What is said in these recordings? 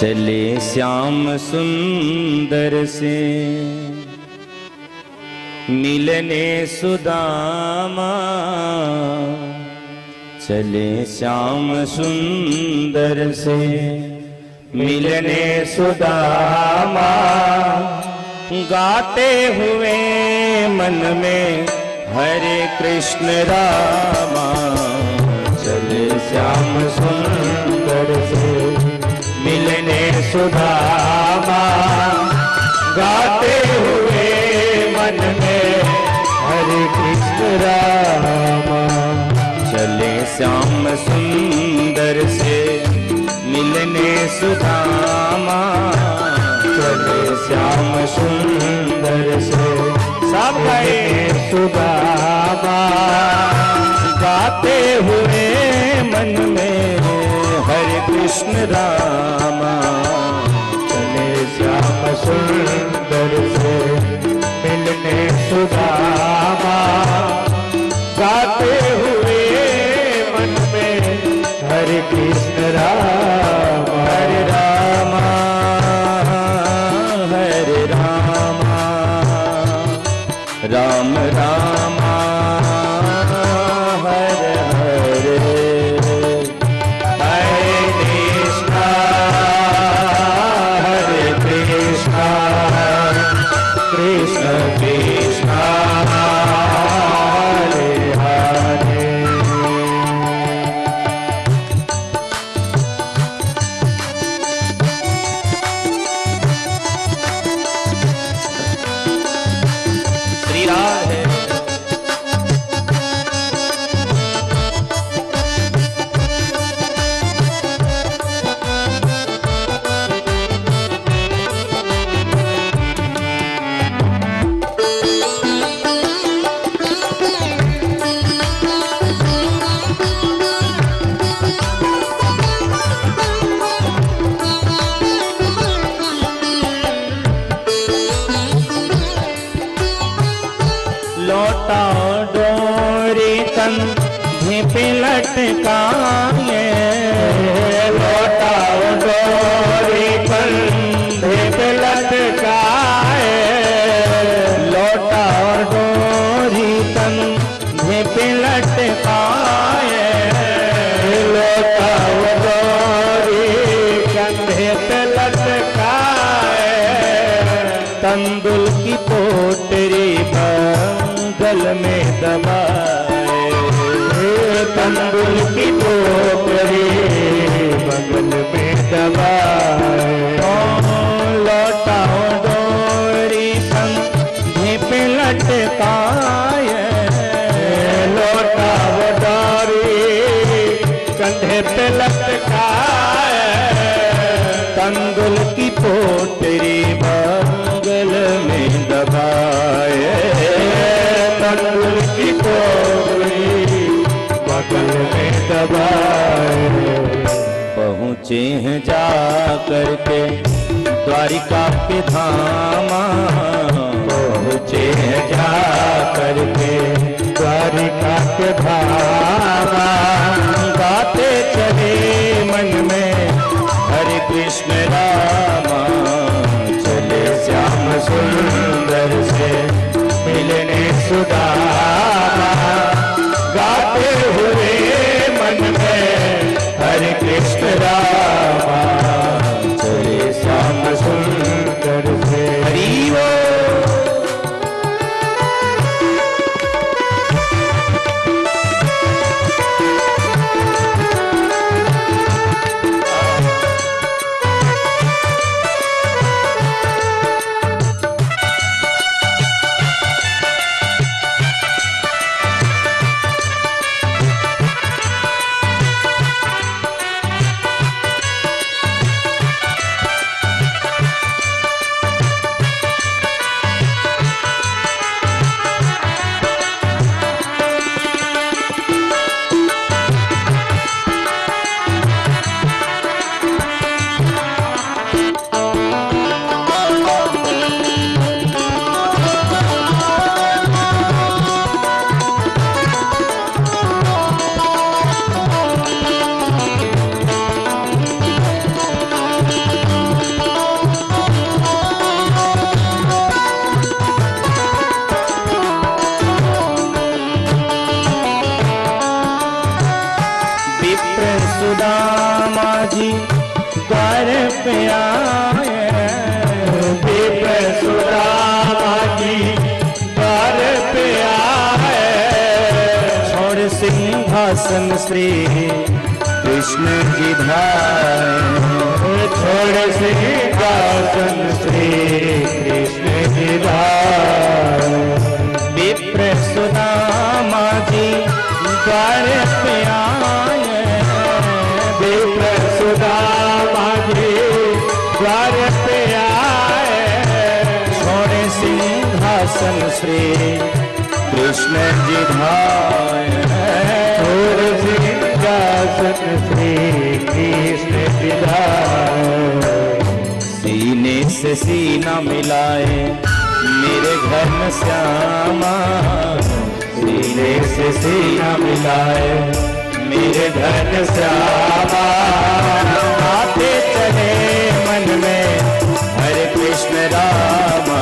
चले श्याम सुंदर से मिलने सुदामा, चले श्याम सुंदर से मिलने सुदामा, गाते हुए मन में हरे कृष्ण रामा। चले श्याम सुंदर से मिलने सुदामा, गाते हुए मन में हरे कृष्ण रामा। चले श्याम सुंदर से मिलने सुदामा, चले श्याम सुंदर से सब सुदामा, गाते हुए मन में हरे कृष्ण रामा। चले श्याम सुंदर से मिलने सुदामा, गाते हुए मन में हरे कृष्ण रामा। हरे रामा हरे रामा, राम रामा हरे हरे, कृष्ण कृष्ण हरे हरे। श्री राधे लौटा डोरी कंधे पे लटकाए, लौटा डोरी कंधे पे लटकाए, लौटा डोरी कंधे पे लटकाए, लौटा डोरी कंधे पे लटकाए, तंदुल की पोटरी बगल में दबाए, तंदुल की पोटरी बगल में दबाए। लौटाओ डोरी कंधे पे लटकाए, लौटाओ डोरी कंधे पे लटकाए, तंदुल की पोटरी बगल में दबाए, तंदुल की पोटरी बगल में दबाए। पहुँचे हैं जा करके द्वारिका के धामा, पहुँचे हैं जा करके द्वारिका के धामा, गाते चले मन में हरे कृष्ण रामा। चले श्याम सुंदर से मिलने सुदामा, गाते हुए मन में हरे कृष्ण रामा। चले श्याम सुंदर से हरि वो। जी द्वार पे आए, विप्र सुदामा जी द्वार पे आए। छोड़ सिंहासन श्री कृष्ण जी धाए, छोड़ सिंहासन श्री कृष्ण जी धाए। विप्र सुदामा जी द्वार पे आए, विप्र सुदामा जी द्वार पे आए। छोड़े सिंहासन श्री कृष्ण जी धाए, छोड़ सिंहासन श्री कृष्ण जी धाए। सीने से सीना मिलाए मेरे घन श्यामा, सीने से सीना मिलाए मेरे घन श्यामा। आते चले मन में हरे कृष्ण रामा,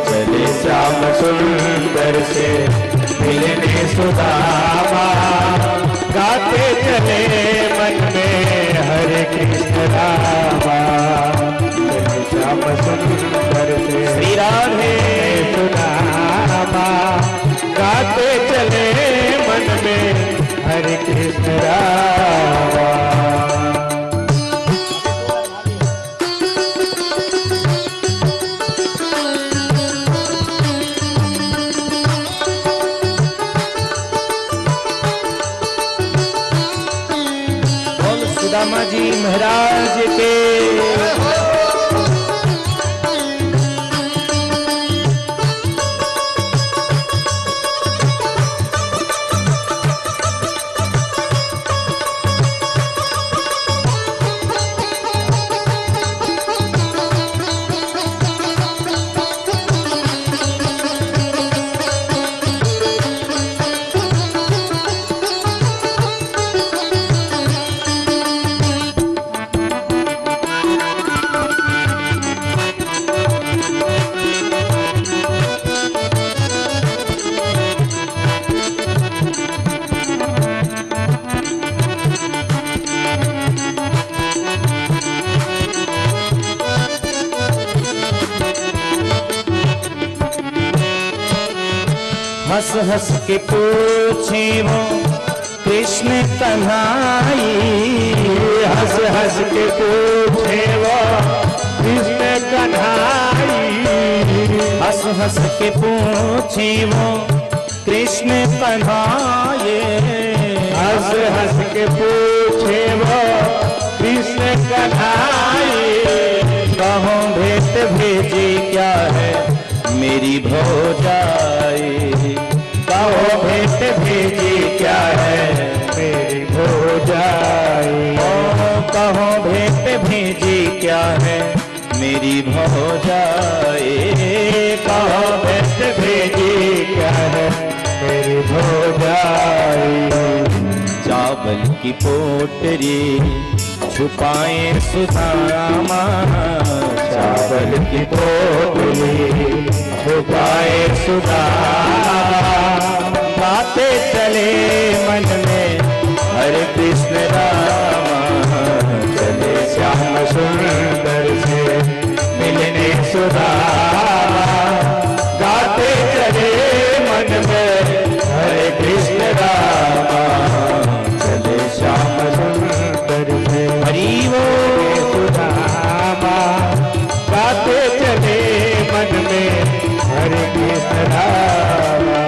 चले श्याम सुंदर से मिलने सुदामा। गाते चले मन में हरे कृष्ण रामा, चले श्याम सुंदर से श्री राधे सुदामा। गाते चले मन में हरे कृष्ण रामा। बोल सुदामा जी महाराज के। हंस हंस के पूछे वो कृष्ण कन्हाई, हंस हंस के पूछे वो कृष्ण कन्हाई। हंस हंस के पूछे वो कृष्ण कन्हाई, हंस हंस के पूछे वो कृष्ण कन्हाई। कहो भेंट भेजी क्या है मेरी भौजाई, कहो भेंट भेजी क्या है मेरी भौजाई। कहो भेंट भेजी क्या है मेरी भौजाई, कहो भेंट भेजी क्या है मेरी भौजाई। चावल की पोटरी छुपाए सुदामा, चावल की पोटली छुपाए सुदामा। गाते चले मन में हरे कृष्ण रामा, चले श्याम सुंदर से मिलने सुदामा। गाते चले मन में हरे कृष्ण रामा, चले श्याम सुंदर से हरि वो सुदामा। गाते चले मन में हरे कृष्ण रामा।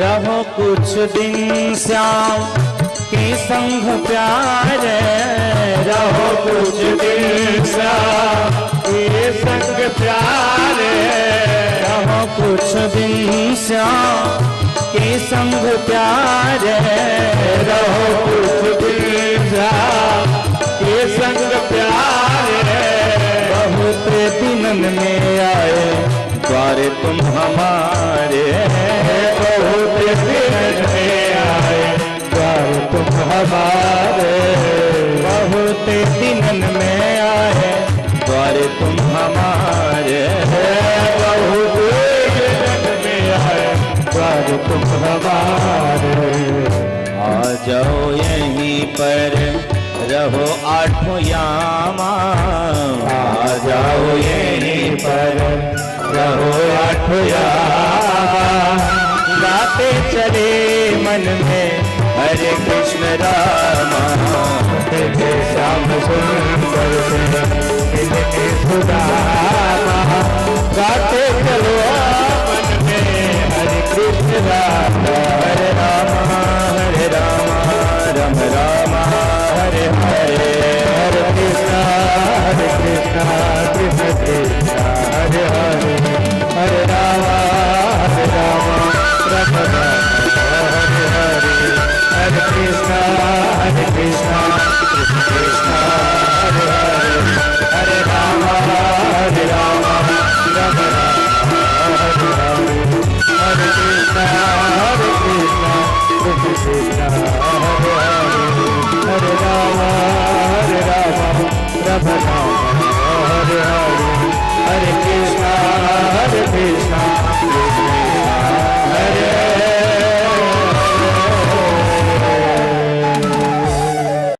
रहो कुछ दिन श्याम के संग प्यारे, रहो कुछ दिन श्याम के संग प्यारे, रहो कुछ दिन श्याम के संग प्यारे, रहो कुछ दिन श्याम के संग प्यारे। बहुत दिनन में आए द्वारे तुम हमारे, बहुत दिनन में आए द्वारे तुम हमारे, बहुत दिनन में आए द्वारे तुम हमारे, बहुत दिनन में आए द्वारे तुम हमारे। आ जाओ यहीं पर रहो आठों यामा, आ जाओ यहीं पर रहो आठों यामा, गाते चले मन में हरे कृष्ण रामा, तेरे श्याम सुंदर से सुदामा, गाते चलो